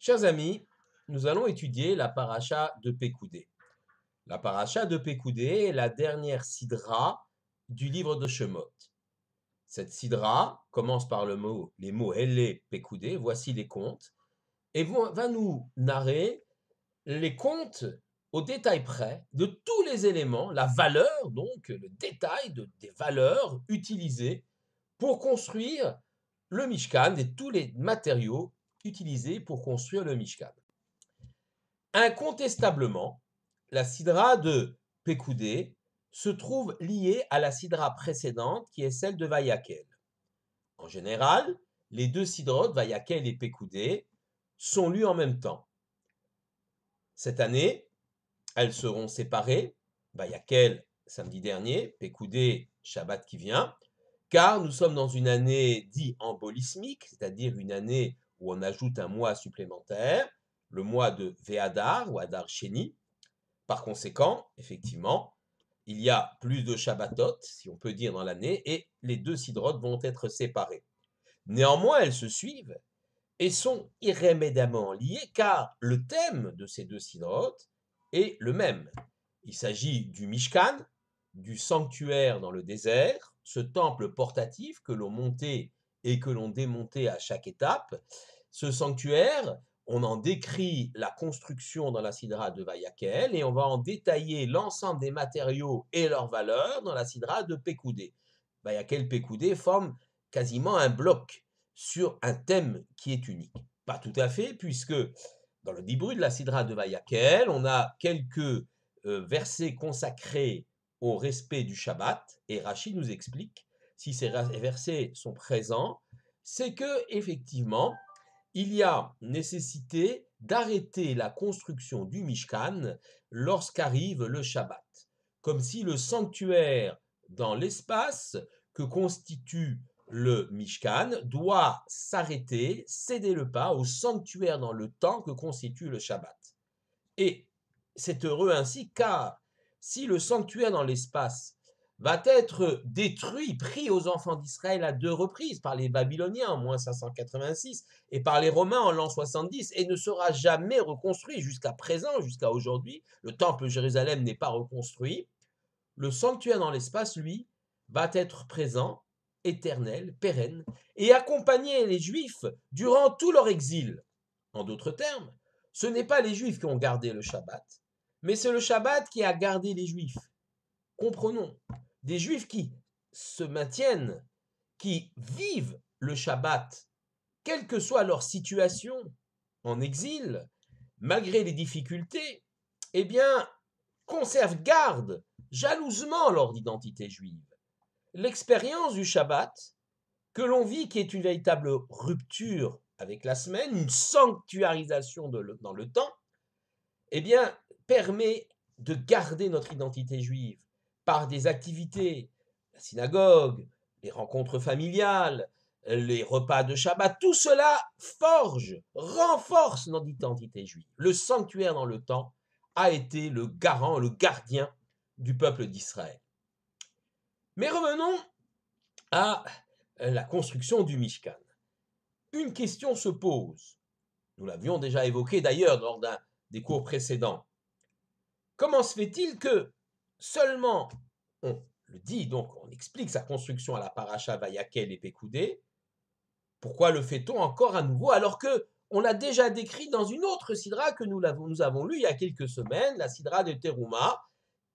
Chers amis, nous allons étudier la paracha de Pécoudé. La paracha de Pécoudé est la dernière sidra du livre de Shemot. Cette sidra commence par les mots Hélé Pécoudé, voici les contes, et va nous narrer les contes au détail près de tous les éléments, la valeur donc, le détail des valeurs utilisées pour construire le Mishkan et tous les matériaux utilisés pour construire le Mishkan. Incontestablement, la sidra de Pécoudé se trouve liée à la sidra précédente qui est celle de Vayakel. En général, les deux sidrotes, Vayakel et Pécoudé, sont lues en même temps. Cette année, elles seront séparées, Vayakel samedi dernier, Pécoudé Shabbat qui vient, car nous sommes dans une année dite embolismique, c'est-à-dire une année où on ajoute un mois supplémentaire, le mois de Véhadar ou Adar Sheni. Par conséquent, effectivement, il y a plus de Shabbatot, si on peut dire, dans l'année, et les deux sidrotes vont être séparées. Néanmoins, elles se suivent et sont irrémédiablement liées, car le thème de ces deux sidrotes est le même. Il s'agit du Mishkan, du sanctuaire dans le désert, ce temple portatif que l'on montait et que l'on démontait à chaque étape. Ce sanctuaire, on en décrit la construction dans la sidra de Vayakel et on va en détailler l'ensemble des matériaux et leurs valeurs dans la sidra de Pécoudé. Vayakel Pécoudé forment quasiment un bloc sur un thème qui est unique. Pas tout à fait, puisque dans le dibru de la sidra de Vayakel, on a quelques versets consacrés au respect du Shabbat, et Rachid nous explique, si ces versets sont présents, c'est que effectivement, il y a nécessité d'arrêter la construction du Mishkan lorsqu'arrive le Shabbat, comme si le sanctuaire dans l'espace que constitue le Mishkan doit s'arrêter, céder le pas au sanctuaire dans le temps que constitue le Shabbat. Et c'est heureux ainsi, car si le sanctuaire dans l'espace va être détruit, pris aux enfants d'Israël à deux reprises, par les Babyloniens en moins 586 et par les Romains en l'an 70, et ne sera jamais reconstruit jusqu'à présent, jusqu'à aujourd'hui, le temple de Jérusalem n'est pas reconstruit, le sanctuaire dans l'espace, lui, va être présent, éternel, pérenne, et accompagner les Juifs durant tout leur exil. En d'autres termes, ce n'est pas les Juifs qui ont gardé le Shabbat, mais c'est le Shabbat qui a gardé les Juifs. Comprenons, des Juifs qui se maintiennent, qui vivent le Shabbat, quelle que soit leur situation, en exil, malgré les difficultés, eh bien, conservent, gardent jalousement leur identité juive. L'expérience du Shabbat, que l'on vit, qui est une véritable rupture avec la semaine, une sanctuarisation dans le temps, eh bien, permet de garder notre identité juive par des activités, la synagogue, les rencontres familiales, les repas de Shabbat, tout cela forge, renforce notre identité juive. Le sanctuaire dans le temps a été le garant, le gardien du peuple d'Israël. Mais revenons à la construction du Mishkan. Une question se pose. Nous l'avions déjà évoqué d'ailleurs lors d'un des cours précédents. Comment se fait-il que seulement, on le dit donc, on explique sa construction à la paracha Vayakel et Pécoudé, pourquoi le fait-on encore à nouveau alors que on l'a déjà décrit dans une autre sidra que nous avons lue il y a quelques semaines, la sidra de Teruma,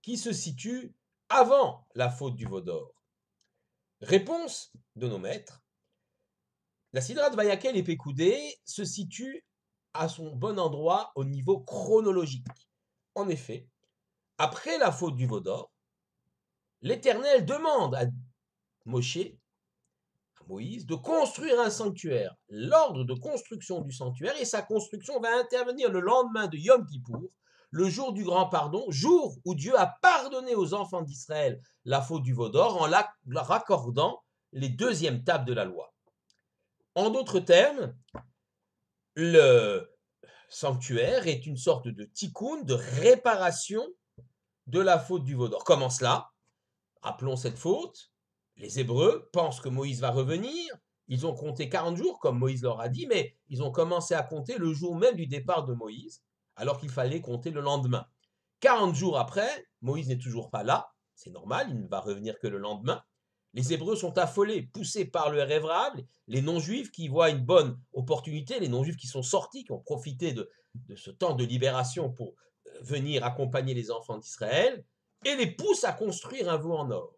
qui se situe avant la faute du veau d'or. Réponse de nos maîtres. La sidra de Vayakel et Pécoudé se situe à son bon endroit au niveau chronologique. En effet, après la faute du veau d'or, l'Éternel demande à Moshe, à Moïse, de construire un sanctuaire. L'ordre de construction du sanctuaire et sa construction va intervenir le lendemain de Yom Kippour, le jour du grand pardon, jour où Dieu a pardonné aux enfants d'Israël la faute du veau d'or en leur raccordant les deuxièmes tables de la loi. En d'autres termes, le sanctuaire est une sorte de tikkun, de réparation de la faute du veau d'or. Comment cela? Rappelons cette faute. Les Hébreux pensent que Moïse va revenir. Ils ont compté 40 jours, comme Moïse leur a dit, mais ils ont commencé à compter le jour même du départ de Moïse, alors qu'il fallait compter le lendemain. 40 jours après, Moïse n'est toujours pas là, c'est normal, il ne va revenir que le lendemain. Les Hébreux sont affolés, poussés par le irrévérable, les non-juifs qui voient une bonne opportunité, les non-juifs qui sont sortis, qui ont profité de ce temps de libération pour venir accompagner les enfants d'Israël, et les poussent à construire un veau en or.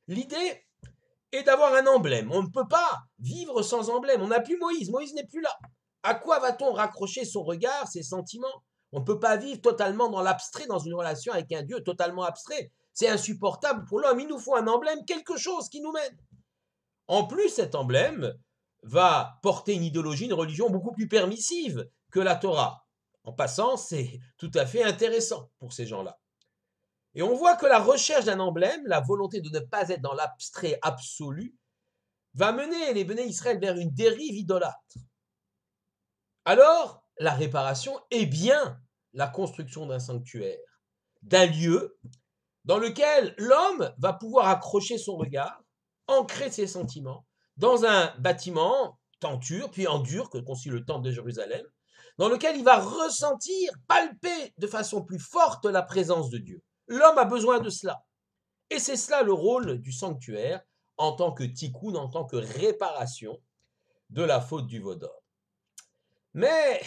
L'idée est d'avoir un emblème. On ne peut pas vivre sans emblème. On n'a plus Moïse, Moïse n'est plus là. À quoi va-t-on raccrocher son regard, ses sentiments? On ne peut pas vivre totalement dans l'abstrait, dans une relation avec un Dieu totalement abstrait. C'est insupportable pour l'homme. Il nous faut un emblème, quelque chose qui nous mène. En plus, cet emblème va porter une idéologie, une religion beaucoup plus permissive que la Torah. En passant, c'est tout à fait intéressant pour ces gens-là. Et on voit que la recherche d'un emblème, la volonté de ne pas être dans l'abstrait absolu, va mener les Béné Israël vers une dérive idolâtre. Alors, la réparation est bien la construction d'un sanctuaire, d'un lieu dans lequel l'homme va pouvoir accrocher son regard, ancrer ses sentiments, dans un bâtiment, tenture, puis en dur, que constitue le temple de Jérusalem, dans lequel il va ressentir, palper de façon plus forte la présence de Dieu. L'homme a besoin de cela. Et c'est cela le rôle du sanctuaire en tant que tikkun, en tant que réparation de la faute du veau d'or. Mais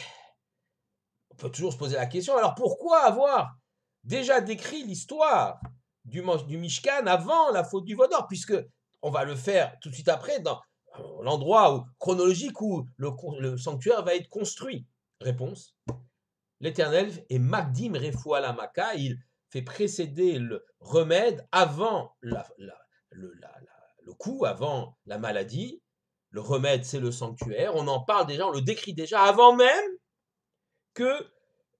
on peut toujours se poser la question, alors pourquoi avoir déjà décrit l'histoire du Mishkan avant la faute du veau d'or, puisque on va le faire tout de suite après dans l'endroit chronologique où le sanctuaire va être construit. Réponse, l'Éternel est Magdim Refoua Lamaka, il fait précéder le remède avant le coup, avant la maladie. Le remède, c'est le sanctuaire. On en parle déjà, on le décrit déjà avant même que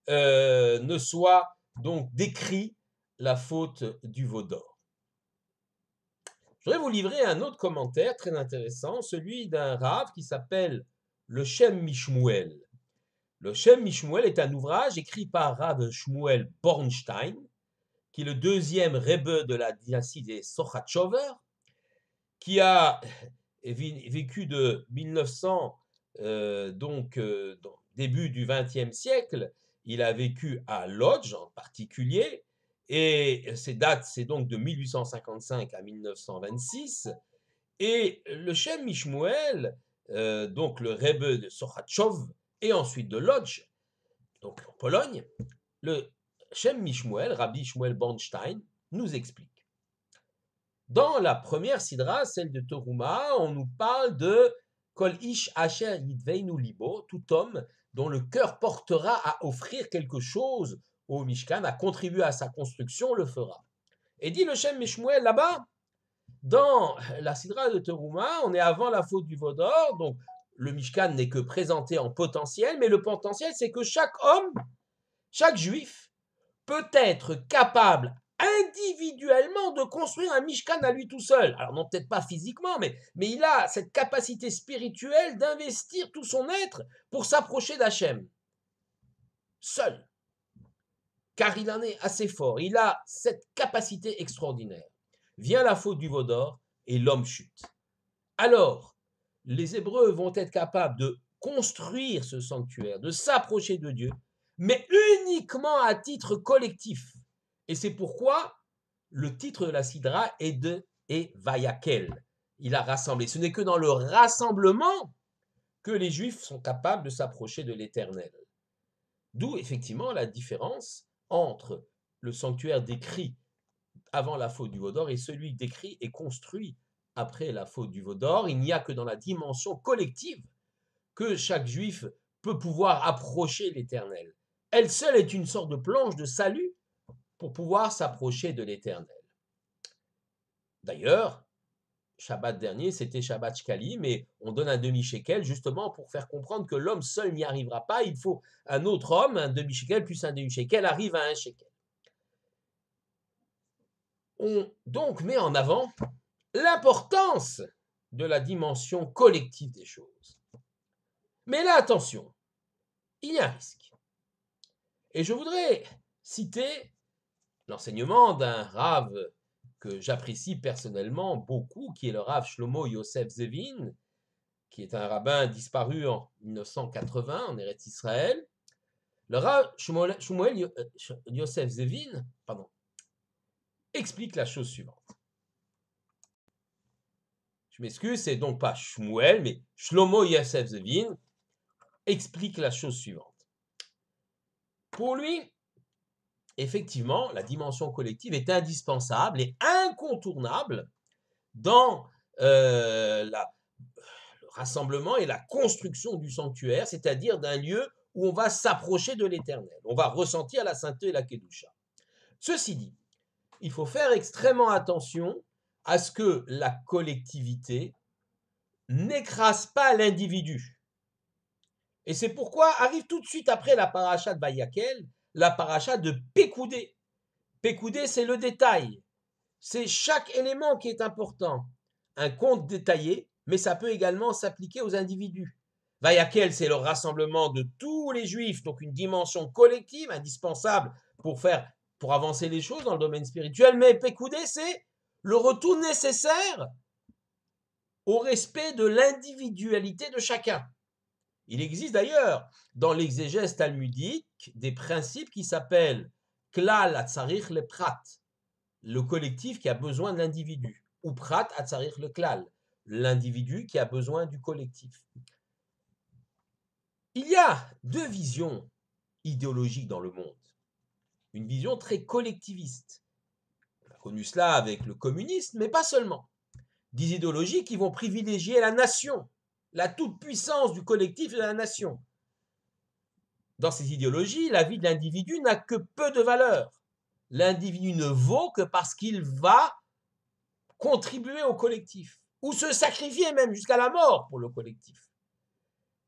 ne soit donc décrit la faute du veau d'or. Je voudrais vous livrer un autre commentaire très intéressant, celui d'un rave qui s'appelle le Shem Mishmuel. Le Shem Mishmuel est un ouvrage écrit par Rav Shmuel Bornstein, qui est le deuxième rebbe de la dynastie des Sochachover, qui a vécu de 1900, début du XXe siècle. Il a vécu à Lodz en particulier, et ses dates, c'est donc de 1855 à 1926. Et le Shem Mishmuel, donc le rebbe de Sochachov, et ensuite de Lodz, donc en Pologne, le Shem Mishmuel, Rabbi Shmuel Bornstein, nous explique. Dans la première sidra, celle de Teruma, on nous parle de Kol ish asher yidveinu libo, tout homme dont le cœur portera à offrir quelque chose au Mishkan, à contribuer à sa construction, le fera. Et dit le Shem Mishmuel là-bas, dans la sidra de Teruma, on est avant la faute du veau d'or, donc le Mishkan n'est que présenté en potentiel, mais le potentiel, c'est que chaque homme, chaque juif, peut être capable individuellement de construire un Mishkan à lui tout seul. Alors non, peut-être pas physiquement, mais il a cette capacité spirituelle d'investir tout son être pour s'approcher d'Hachem. Seul. Car il en est assez fort. Il a cette capacité extraordinaire. Vient la faute du veau d'or et l'homme chute. Alors, les Hébreux vont être capables de construire ce sanctuaire, de s'approcher de Dieu, mais uniquement à titre collectif. Et c'est pourquoi le titre de la sidra est Vayakel. Il a rassemblé. Ce n'est que dans le rassemblement que les Juifs sont capables de s'approcher de l'Éternel. D'où effectivement la différence entre le sanctuaire décrit avant la faute du veau d'or et celui décrit et construit après la faute du veau d'or. Il n'y a que dans la dimension collective que chaque Juif peut pouvoir approcher l'Éternel. Elle seule est une sorte de planche de salut pour pouvoir s'approcher de l'Éternel. D'ailleurs, Shabbat dernier, c'était Shabbat Shkali, mais on donne un demi-shekel justement pour faire comprendre que l'homme seul n'y arrivera pas. Il faut un autre homme, un demi-shekel plus un demi-shekel arrive à un shekel. On donc met en avant l'importance de la dimension collective des choses. Mais là, attention, il y a un risque. Et je voudrais citer l'enseignement d'un Rav que j'apprécie personnellement beaucoup, qui est le Rav Shlomo Yosef Zevin, qui est un rabbin disparu en 1980 en Eretz Israël, le Rav Shmuel Yosef Zevin, pardon, explique la chose suivante. Je m'excuse, c'est donc pas Shmuel, mais Shlomo Yosef Zevin explique la chose suivante. Pour lui, effectivement, la dimension collective est indispensable et incontournable dans le rassemblement et la construction du sanctuaire, c'est-à-dire d'un lieu où on va s'approcher de l'éternel. On va ressentir la sainteté et la kedusha. Ceci dit, il faut faire extrêmement attention à ce que la collectivité n'écrase pas l'individu. Et c'est pourquoi arrive tout de suite après la paracha de Vayakel, la paracha de Pekoudé. Pekoudé, c'est le détail. C'est chaque élément qui est important. Un compte détaillé, mais ça peut également s'appliquer aux individus. Vayakel, c'est le rassemblement de tous les juifs, donc une dimension collective indispensable pour avancer les choses dans le domaine spirituel. Mais Pekoudé, c'est le retour nécessaire au respect de l'individualité de chacun. Il existe d'ailleurs dans l'exégèse talmudique des principes qui s'appellent Klal Hatzarich le Prat, le collectif qui a besoin de l'individu, ou Prat Hatzarich le Klal, l'individu qui a besoin du collectif. Il y a deux visions idéologiques dans le monde. Une vision très collectiviste. On a connu cela avec le communisme, mais pas seulement. Des idéologies qui vont privilégier la nation, la toute-puissance du collectif et de la nation. Dans ces idéologies, la vie de l'individu n'a que peu de valeur. L'individu ne vaut que parce qu'il va contribuer au collectif, ou se sacrifier même jusqu'à la mort pour le collectif.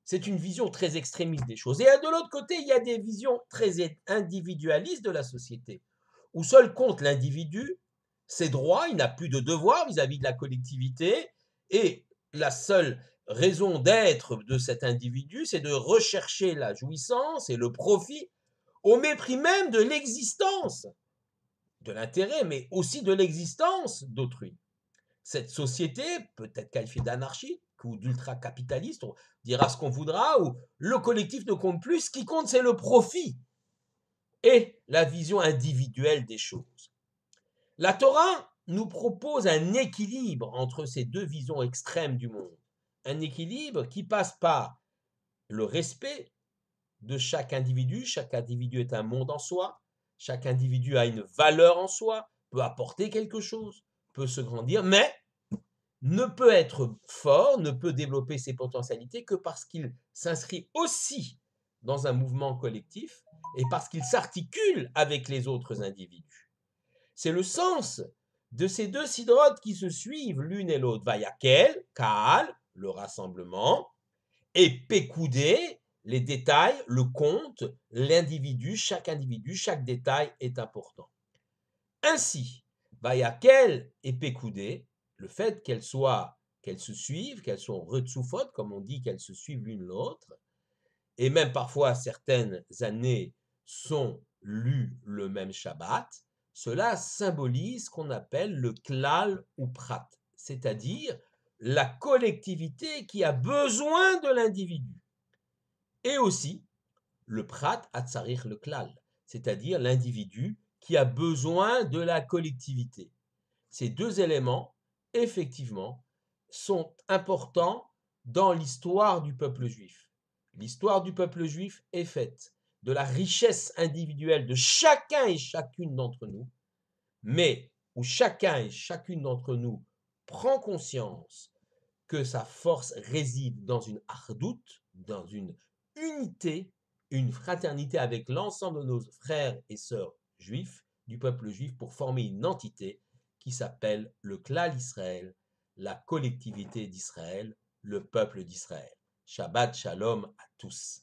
C'est une vision très extrémiste des choses. Et de l'autre côté, il y a des visions très individualistes de la société, où seul compte l'individu, ses droits, il n'a plus de devoirs vis-à-vis de la collectivité, et la seule raison d'être de cet individu, c'est de rechercher la jouissance et le profit au mépris même de l'existence, de l'intérêt, mais aussi de l'existence d'autrui. Cette société peut être qualifiée d'anarchique ou d'ultra-capitaliste, on dira ce qu'on voudra, où le collectif ne compte plus, ce qui compte c'est le profit et la vision individuelle des choses. La Torah nous propose un équilibre entre ces deux visions extrêmes du monde, un équilibre qui passe par le respect de chaque individu est un monde en soi, chaque individu a une valeur en soi, peut apporter quelque chose, peut se grandir, mais ne peut être fort, ne peut développer ses potentialités que parce qu'il s'inscrit aussi dans un mouvement collectif et parce qu'il s'articule avec les autres individus. C'est le sens de ces deux sidrotes qui se suivent l'une et l'autre. Vayakel, Kaal, le rassemblement, et Pekoudé, les détails, le compte, l'individu, chaque détail est important. Ainsi, Vayakel et Pekoudé, le fait qu'elles se suivent, qu'elles sont retsoufot, comme on dit, qu'elles se suivent l'une l'autre, et même parfois certaines années sont lues le même Shabbat, cela symbolise ce qu'on appelle le klal ou prat, c'est-à-dire la collectivité qui a besoin de l'individu, et aussi le prat hatzarich le klal, c'est-à-dire l'individu qui a besoin de la collectivité. Ces deux éléments, effectivement, sont importants dans l'histoire du peuple juif. L'histoire du peuple juif est faite de la richesse individuelle de chacun et chacune d'entre nous, mais où chacun et chacune d'entre nous prend conscience que sa force réside dans une ardoute, dans une unité, une fraternité avec l'ensemble de nos frères et sœurs juifs, du peuple juif, pour former une entité qui s'appelle le Klal Israël, la collectivité d'Israël, le peuple d'Israël. Shabbat Shalom à tous.